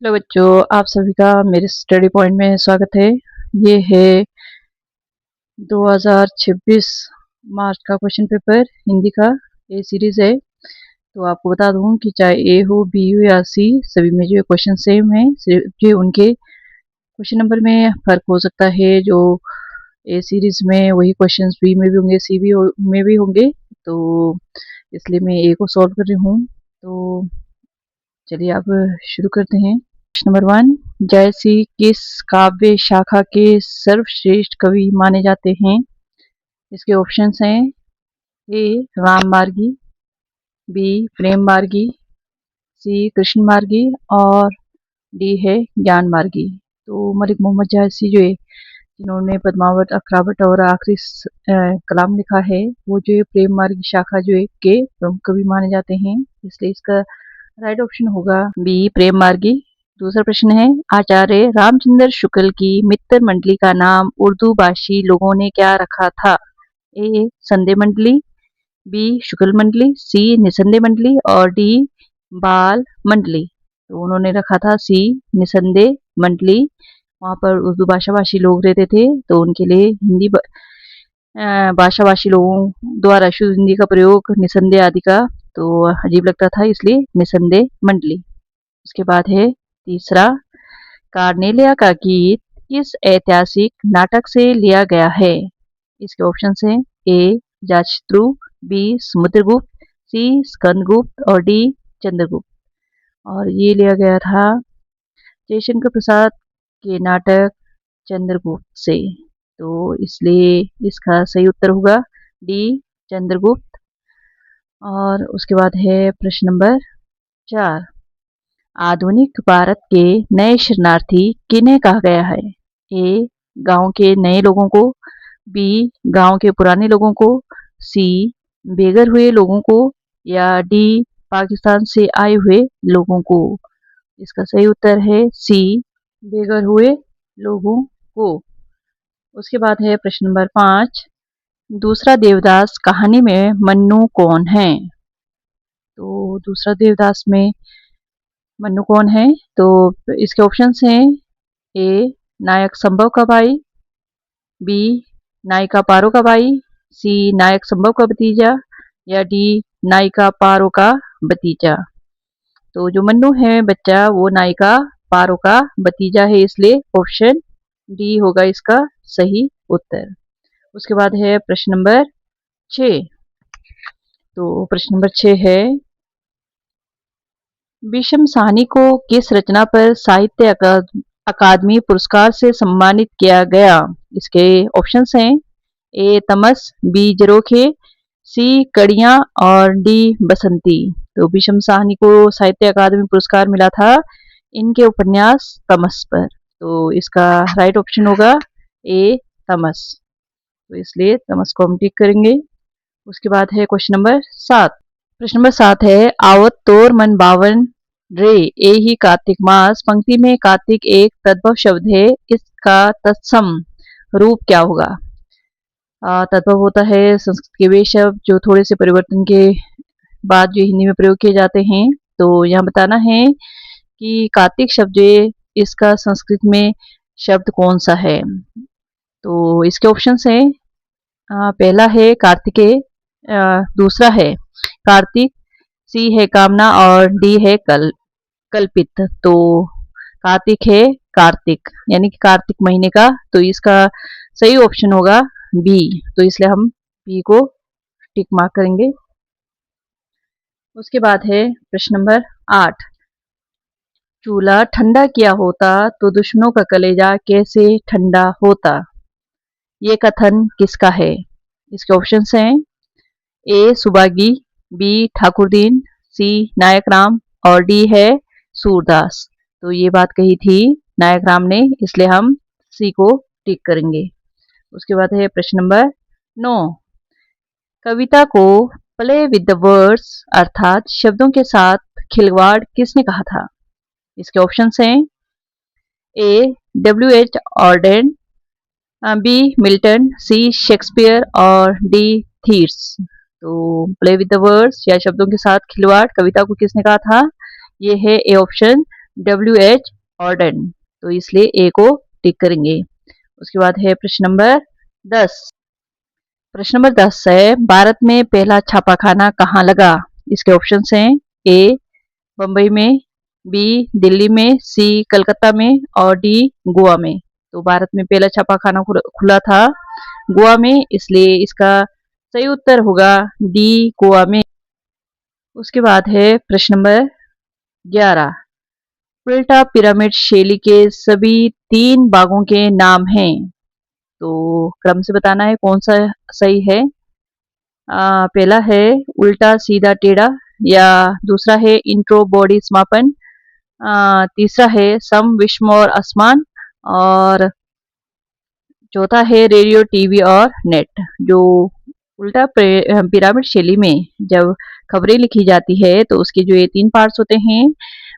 Hello बच्चों, आप सभी का मेरे स्टडी पॉइंट में स्वागत है। ये है 2026 मार्च का क्वेश्चन पेपर हिंदी का ए सीरीज है। तो आपको बता दूं कि चाहे ए हो, बी हो या सी, सभी में जो क्वेश्चन सेम है, सिर्फ जो उनके क्वेश्चन नंबर में फर्क हो सकता है। जो ए सीरीज में वही क्वेश्चन बी में भी होंगे, सी भी में भी होंगे। तो इसलिए मैं ए को सॉल्व कर रही हूँ। तो चलिए अब शुरू करते हैं। प्रश्न नंबर 1, जयसी किस काव्य शाखा के सर्वश्रेष्ठ कवि माने जाते हैं? इसके ऑप्शंस हैं ए राम मार्गी, बी प्रेम मार्गी, सी कृष्ण मार्गी और डी है ज्ञान मार्गी। तो मलिक मोहम्मद जयसी जो है, जिन्होंने पद्मावत, अखरावत और आखिरी कलाम लिखा है, वो जो है प्रेम मार्गी शाखा जो है के प्रमुख कवि माने जाते हैं। इसलिए इसका राइट ऑप्शन होगा बी प्रेम मार्गी। दूसरा प्रश्न है, आचार्य रामचंद्र शुक्ल की मित्र मंडली का नाम उर्दू भाषी लोगों ने क्या रखा था? ए संदेह मंडली, बी शुक्ल मंडली, सी निसंदेह मंडली और डी बाल मंडली। तो उन्होंने रखा था सी निसंदेह मंडली। वहां पर उर्दू भाषा भाषी लोग रहते थे, तो उनके लिए हिंदी भाषा भाषी लोगों द्वारा शुद्ध हिंदी का प्रयोग निसंदेह आदि का तो अजीब लगता था, इसलिए निसंदेह मंडली। उसके बाद है तीसरा, कार्नेलिया का गीत किस ऐतिहासिक नाटक से लिया गया है? इसके ऑप्शन हैं ए जातशत्रु, बी समुद्रगुप्त, सी स्कंदगुप्त और डी चंद्रगुप्त। और ये लिया गया था जयशंकर प्रसाद के नाटक चंद्रगुप्त से। तो इसलिए इसका सही उत्तर होगा डी चंद्रगुप्त। और उसके बाद है प्रश्न नंबर 4, आधुनिक भारत के नए शरणार्थी किन्हें कहा गया है? ए गांव के नए लोगों को, बी गांव के पुराने लोगों को, सी बेघर हुए लोगों को या डी पाकिस्तान से आए हुए लोगों को। इसका सही उत्तर है सी बेघर हुए लोगों को। उसके बाद है प्रश्न नंबर 5, दूसरा देवदास कहानी में मन्नू कौन है? तो दूसरा देवदास में मन्नू कौन है? तो इसके ऑप्शंस हैं ए नायक संभव का भाई, बी नायिका पारो का भाई, सी नायक संभव का भतीजा या डी नायिका पारो का भतीजा। तो जो मन्नू है बच्चा, वो नायिका पारो का भतीजा है, इसलिए ऑप्शन डी होगा इसका सही उत्तर। उसके बाद है प्रश्न नंबर 6। तो प्रश्न नंबर 6 है, विषम साहनी को किस रचना पर साहित्य अकादमी पुरस्कार से सम्मानित किया गया? इसके ऑप्शंस हैं ए तमस, बी जरोखे, सी कड़ियां और डी बसंती। तो विषम साहनी को साहित्य अकादमी पुरस्कार मिला था इनके उपन्यास तमस पर। तो इसका राइट ऑप्शन होगा ए तमस। तो इसलिए तमस को हम टिक करेंगे। उसके बाद है क्वेश्चन नंबर 7। प्रश्न नंबर 7 है, आवत तोर मन बावन रे ए ही कार्तिक मास पंक्ति में कार्तिक एक तद्भव शब्द है, इसका तत्सम रूप क्या होगा? तद्भव होता है संस्कृत के वे शब्द जो थोड़े से परिवर्तन के बाद जो हिंदी में प्रयोग किए जाते हैं। तो यहाँ बताना है कि कार्तिक शब्द जो इसका संस्कृत में शब्द कौन सा है। तो इसके ऑप्शंस हैं पहला है कार्तिकेय, दूसरा है कार्तिक, सी है कामना और डी है कल्पित। तो कार्तिक है कार्तिक, यानी कि कार्तिक महीने का। तो इसका सही ऑप्शन होगा बी। तो इसलिए हम बी को टिक मार्क करेंगे। उसके बाद है प्रश्न नंबर 8, चूल्हा ठंडा किया होता तो दुश्मनों का कलेजा कैसे ठंडा होता? ये कथन किसका है? इसके ऑप्शंस हैं ए सुबागी, बी ठाकुरदीन, सी नायक राम और डी है सूरदास। तो ये बात कही थी नायक राम ने, इसलिए हम सी को टिक करेंगे। उसके बाद है प्रश्न नंबर 9, कविता को प्ले विद द वर्ड्स अर्थात शब्दों के साथ खिलवाड़ किसने कहा था? इसके ऑप्शंस हैं ए डब्ल्यू.एच. ऑर्डेन, बी मिल्टन, सी शेक्सपियर और डी थीट्स। तो प्ले विद द वर्ड्स या शब्दों के साथ खिलवाड़ कविता को किसने कहा था? ये है ए ऑप्शन WH ऑर्डन। तो इसलिए ए को टिक करेंगे। उसके बाद है प्रश्न नंबर 10। प्रश्न नंबर 10 है, भारत में पहला छापाखाना कहाँ लगा? इसके ऑप्शंस हैं ए बम्बई में, बी दिल्ली में, सी कलकत्ता में और डी गोवा में। तो भारत में पहला छापाखाना खुला था गोवा में, इसलिए इसका सही उत्तर होगा डी गोवा में। उसके बाद है प्रश्न नंबर 11। उल्टा पिरामिड शैली के सभी 3 भागों के नाम हैं। तो क्रम से बताना है कौन सा सही है। पहला है उल्टा सीधा टेढ़ा, या दूसरा है इंट्रो बॉडी समापन, तीसरा है सम विषम और आसमान, और चौथा है रेडियो टीवी और नेट। जो उल्टा पिरामिड शैली में जब खबरें लिखी जाती है तो उसके जो ये 3 पार्ट्स होते हैं,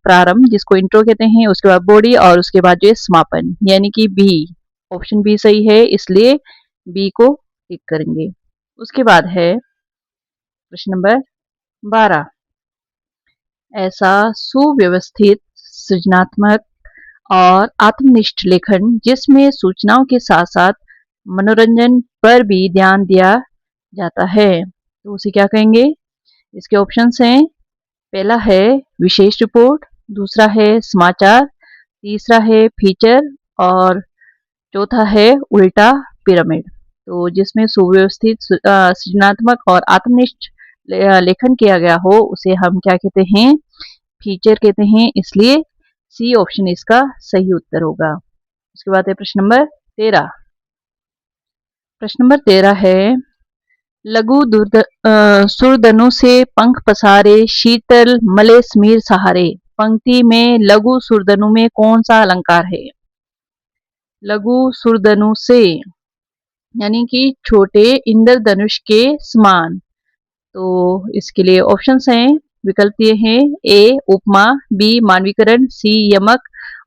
प्रारंभ जिसको इंट्रो कहते हैं, उसके बाद बॉडी और उसके बाद जो है समापन, यानी कि बी, ऑप्शन बी सही है, इसलिए बी को टिक करेंगे। उसके बाद है प्रश्न नंबर 12। ऐसा सुव्यवस्थित, सृजनात्मक और आत्मनिष्ठ लेखन जिसमें सूचनाओं के साथ साथ मनोरंजन पर भी ध्यान दिया जाता है, तो उसे क्या कहेंगे? इसके ऑप्शंस हैं, पहला है विशेष रिपोर्ट, दूसरा है समाचार, तीसरा है फीचर और चौथा है उल्टा पिरामिड। तो जिसमें सुव्यवस्थित, सृजनात्मक और आत्मनिष्ठ लेखन किया गया हो उसे हम क्या कहते हैं? फीचर कहते हैं, इसलिए सी ऑप्शन इसका सही उत्तर होगा। उसके बाद है प्रश्न नंबर 13। प्रश्न नंबर 13 है, लघु सुरधनु से पंख पसारे शीतल मले समीर सहारे, पंक्ति में लघु सुरधनु में कौन सा अलंकार है? लघु सुरधनु से यानी कि छोटे इंद्रधनुष के समान। तो इसके लिए ऑप्शंस हैं, विकल्प ये हैं, ए उपमा, बी मानवीकरण, सी यमक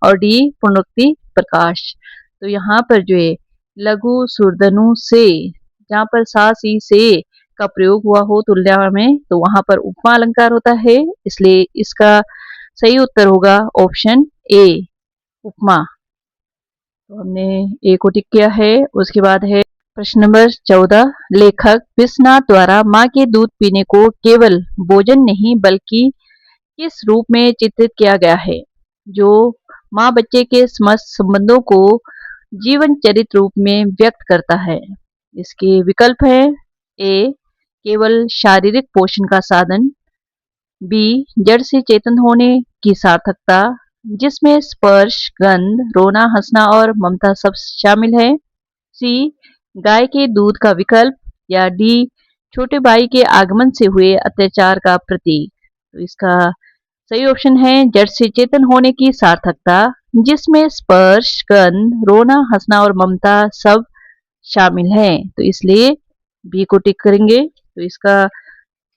और डी पुनरुक्ति प्रकाश। तो यहाँ पर जो है लघु सुरधनु से, जहाँ पर सा सी से का प्रयोग हुआ हो तुल्य में, तो वहां पर उपमा अलंकार होता है, इसलिए इसका सही उत्तर होगा ऑप्शन ए उपमा। तो हमने ए को टिक किया है। उसके बाद है प्रश्न नंबर 14। लेखक विश्वनाथ द्वारा माँ के दूध पीने को केवल भोजन नहीं बल्कि किस रूप में चित्रित किया गया है, जो माँ बच्चे के समस्त संबंधों को जीवन चरित्र रूप में व्यक्त करता है? इसके विकल्प है, ए केवल शारीरिक पोषण का साधन, बी जड़ से चेतन होने की सार्थकता जिसमें स्पर्श, गंध, रोना, हंसना और ममता सब शामिल है, सी गाय के दूध का विकल्प, या डी छोटे भाई के आगमन से हुए अत्याचार का प्रतीक। तो इसका सही ऑप्शन है जड़ से चेतन होने की सार्थकता जिसमें स्पर्श, गंध, रोना, हंसना और ममता सब शामिल है। तो इसलिए बी को टिक करेंगे। तो इसका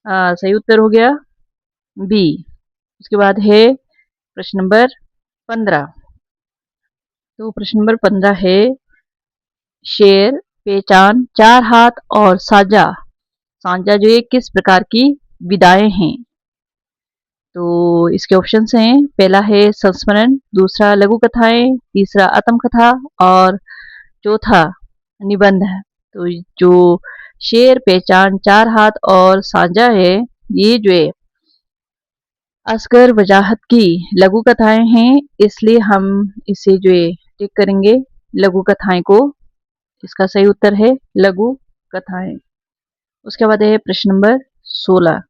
सही उत्तर हो गया बी। उसके बाद है प्रश्न नंबर 15। तो प्रश्न नंबर 15 है, शेर, पहचान, 4 हाथ और साझा सांझा जो है किस प्रकार की विधाएं हैं? तो इसके ऑप्शंस हैं, पहला है संस्मरण, दूसरा लघु कथाएं, तीसरा आत्मकथा और चौथा निबंध है। तो जो शेर, पहचान, 4 हाथ और साझा है, ये जो है असगर वजाहत की लघु कथाएं हैं, इसलिए हम इसे जो है टिक करेंगे लघु कथाएं को। इसका सही उत्तर है लघु कथाएं। उसके बाद है प्रश्न नंबर 16।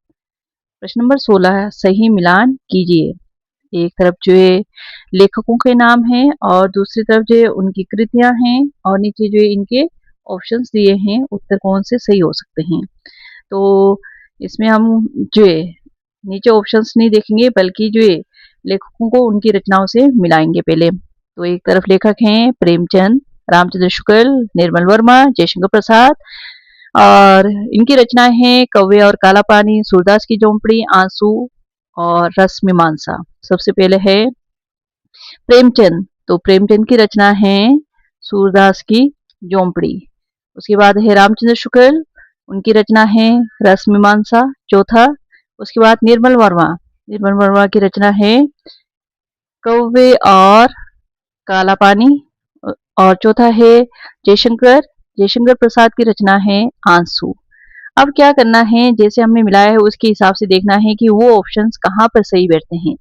प्रश्न नंबर 16, सही मिलान कीजिए। एक तरफ जो है लेखकों के नाम हैं और दूसरी तरफ जो है उनकी कृतियां हैं, और नीचे जो है इनके ऑप्शंस दिए हैं, उत्तर कौन से सही हो सकते हैं। तो इसमें हम जो है नीचे ऑप्शंस नहीं देखेंगे बल्कि जो है लेखकों को उनकी रचनाओं से मिलाएंगे पहले। तो एक तरफ लेखक हैं प्रेमचंद, रामचंद्र शुक्ल, निर्मल वर्मा, जयशंकर प्रसाद, और इनकी रचनाएं हैं कव्य और काला पानी, सूरदास की झोंपड़ी, आंसू और रस मीमांसा। सबसे पहले है प्रेमचंद। तो प्रेमचंद की रचना है सूरदास की झोंपड़ी। उसके बाद है रामचंद्र शुक्ल, उनकी रचना है रस मीमांसा, चौथा। उसके बाद निर्मल वर्मा, निर्मल वर्मा की रचना है कौवे और काला पानी। और चौथा है जयशंकर, जयशंकर प्रसाद की रचना है आंसू। अब क्या करना है, जैसे हमने मिलाया है उसके हिसाब से देखना है कि वो ऑप्शंस कहाँ पर सही बैठते हैं।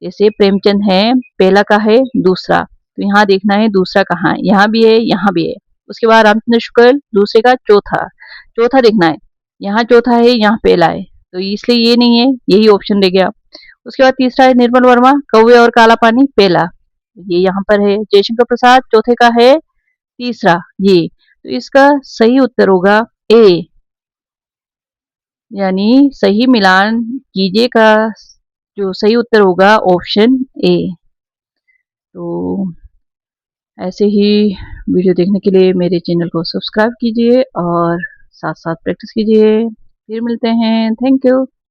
जैसे प्रेमचंद है, पहला का है दूसरा, तो यहाँ देखना है दूसरा कहाँ है, यहाँ भी है, यहाँ भी है। उसके बाद रामचंद्र शुक्ल, दूसरे का चौथा, चौथा देखना है, यहाँ चौथा है, यहाँ पहला है, तो इसलिए ये नहीं है, यही ऑप्शन रह गया। उसके बाद तीसरा है निर्मल वर्मा, कौवे और काला पानी, पहला, ये यहाँ पर है। जयशंकर प्रसाद चौथे का है, तीसरा ये, तो इसका सही उत्तर होगा ए, यानी सही मिलान कीजिए का जो सही उत्तर होगा ऑप्शन ए। तो ऐसे ही वीडियो देखने के लिए मेरे चैनल को सब्सक्राइब कीजिए और साथ साथ प्रैक्टिस कीजिए। फिर मिलते हैं। Thank you.